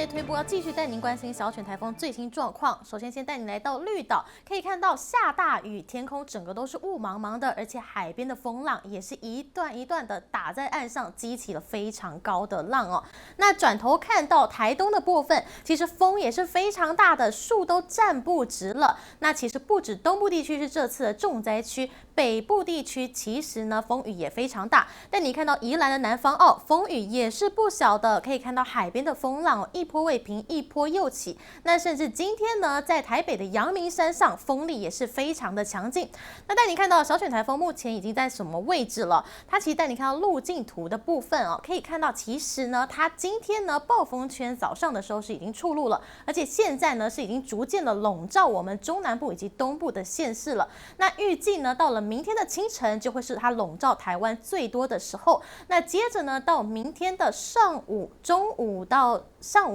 日推播要继续带您关心小犬台风最新状况。首先，先带你来到绿岛，可以看到下大雨，天空整个都是雾茫茫的，而且海边的风浪也是一段一段的打在岸上，激起了非常高的浪哦。那转头看到台东的部分，其实风也是非常大的，树都站不直了。那其实不止东部地区是这次的重灾区，北部地区其实呢风雨也非常大。但你看到宜兰的南方澳，风雨也是不小的，可以看到海边的风浪一波未平，一波又起。那甚至今天呢，在台北的阳明山上，风力也是非常的强劲。那带你看到小犬台风目前已经在什么位置了？它其实带你看到路径图的部分哦，可以看到其实呢，它今天呢暴风圈早上的时候是已经出路了，而且现在呢是已经逐渐的笼罩我们中南部以及东部的县市了。那预计呢到了明天的清晨就会是它笼罩台湾最多的时候。那接着呢到明天的上午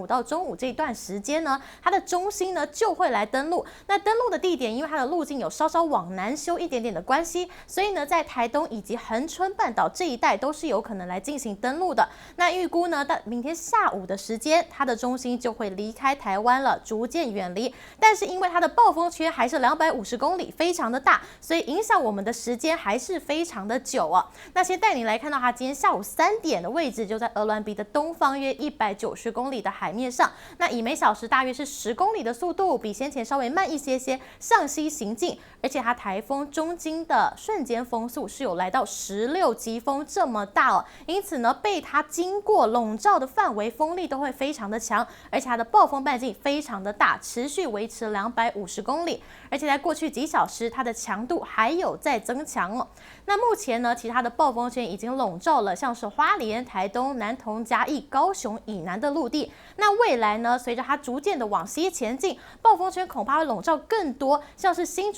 到中午这一段时间呢，它的中心呢就会来登陆。那登陆的地点，因为它的路径有稍稍往南修一点点的关系，所以呢，在台东以及恒春半岛这一带都是有可能来进行登陆的。那预估呢，到明天下午的时间，它的中心就会离开台湾了，逐渐远离。但是因为它的暴风圈还是250公里，非常的大，所以影响我们的时间还是非常的久哦。那先带你来看到它今天下午3点的位置，就在鹅銮鼻的东方约190公里的海面上。那以每小时大约是10公里的速度，比先前稍微慢一些些，向西行进。而且它台风中经的瞬间风速是有来到16级风这么大哦，因此呢，被它经过笼罩的范围，风力都会非常的强，而且它的暴风半径非常的大，持续维持250公里。而且在过去几小时，它的强度还有在增强哦。那目前呢，其他的暴风圈已经笼罩了像是花莲、台东、南投、嘉义、高雄以南的陆地。那未来呢，随着它逐渐的往西前进，暴风圈恐怕会笼罩更多，像是新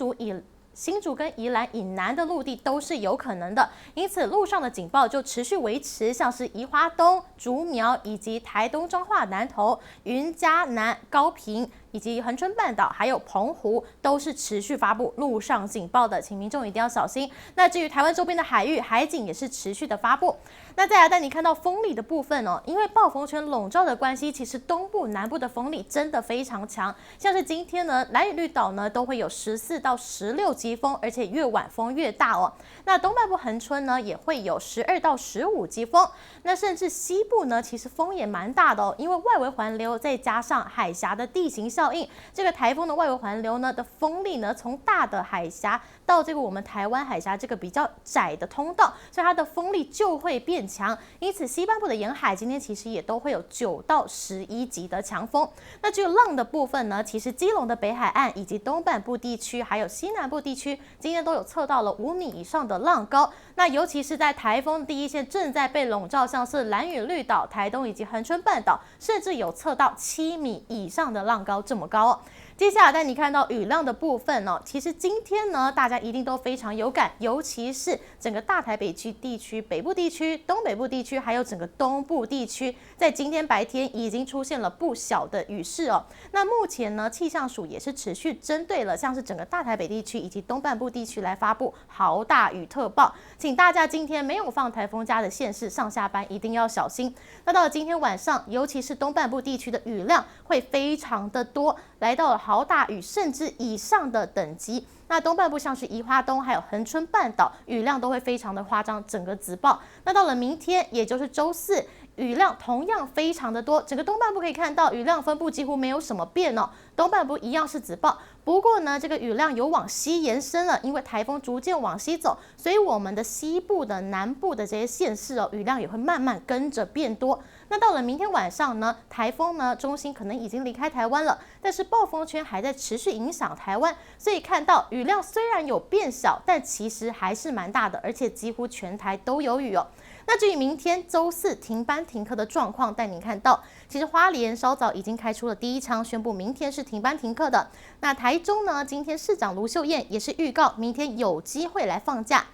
竹跟宜兰以南的陆地都是有可能的，因此路上的警报就持续维持，像是宜花东、竹苗以及台东彰化南投、云嘉南、高屏以及恒春半岛还有澎湖都是持续发布陆上警报的，请民众一定要小心。那至于台湾周边的海域，海警也是持续的发布。那再来带你看到风力的部分哦，因为暴风圈笼罩的关系，其实东部、南部的风力真的非常强，像是今天呢，兰屿绿岛呢都会有14到16级风，而且越晚风越大哦。那东半部恒春呢也会有12到15级风，那甚至西部呢，其实风也蛮大的哦，因为外围环流再加上海峡的地形效应，这个台风的外围环流呢的风力呢，从大的海峡到这个我们台湾海峡这个比较窄的通道，所以它的风力就会变强。因此西半部的沿海今天其实也都会有9到11级的强风。那至于浪的部分呢，其实基隆的北海岸以及东半部地区还有西南部地区今天都有测到了5米以上的浪高。那尤其是在台风第一线正在被笼罩，像是兰屿绿岛、台东以及恒春半岛，甚至有测到7米以上的浪高，这么高哦。接下来带你看到雨量的部分哦，其实今天呢，大家一定都非常有感，尤其是整个大台北区地区、北部地区、东北部地区，还有整个东部地区，在今天白天已经出现了不小的雨势哦。那目前呢，气象署也是持续针对了像是整个大台北地区以及东半部地区来发布豪大雨特报，请大家今天没有放台风假的县市上下班一定要小心。那到了今天晚上，尤其是东半部地区的雨量会非常的多，来到了豪大雨甚至以上的等级。那东半部像是宜花东还有恒春半岛，雨量都会非常的夸张，整个紫爆。那到了明天，也就是周四，雨量同样非常的多，整个东半部可以看到雨量分布几乎没有什么变哦，东半部一样是紫爆。不过呢，这个雨量有往西延伸了，因为台风逐渐往西走，所以我们的西部的、南部的这些县市哦，雨量也会慢慢跟着变多。那到了明天晚上呢，台风呢中心可能已经离开台湾了，但是暴风圈还在持续影响台湾，所以看到雨量虽然有变小，但其实还是蛮大的，而且几乎全台都有雨哦。那至于明天周四停班停课的状况，带您看到，其实花莲稍早已经开出了第一枪，宣布明天是停班停课的。那台中呢，今天市长卢秀燕也是预告明天有机会来放假。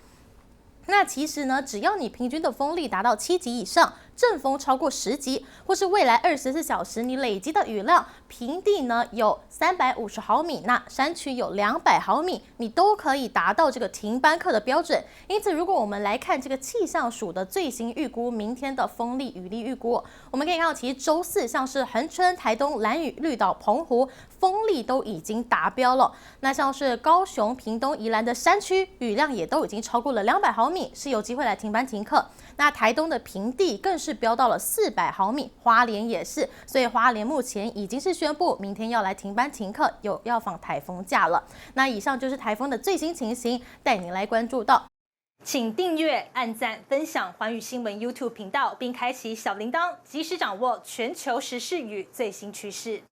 那其实呢，只要你平均的风力达到7级以上，阵风超过10级，或是未来24小时你累积的雨量，平地呢有350毫米，那山区有200毫米，你都可以达到这个停班课的标准。因此，如果我们来看这个气象署的最新预估，明天的风力、雨力预估，我们可以看到，其实周4像是恒春、台东、兰屿、绿岛、澎湖风力都已经达标了。那像是高雄、屏东、宜兰的山区，雨量也都已经超过了200毫米，是有机会来停班停课。那台东的平地更是飙到了400毫米，花莲也是，所以花莲目前已经是宣布明天要来停班停课，要放台风假了。那以上就是台风的最新情形，带您来关注到。请订阅、按赞、分享寰宇新闻 YouTube 频道，并开启小铃铛，及时掌握全球时事与最新趋势。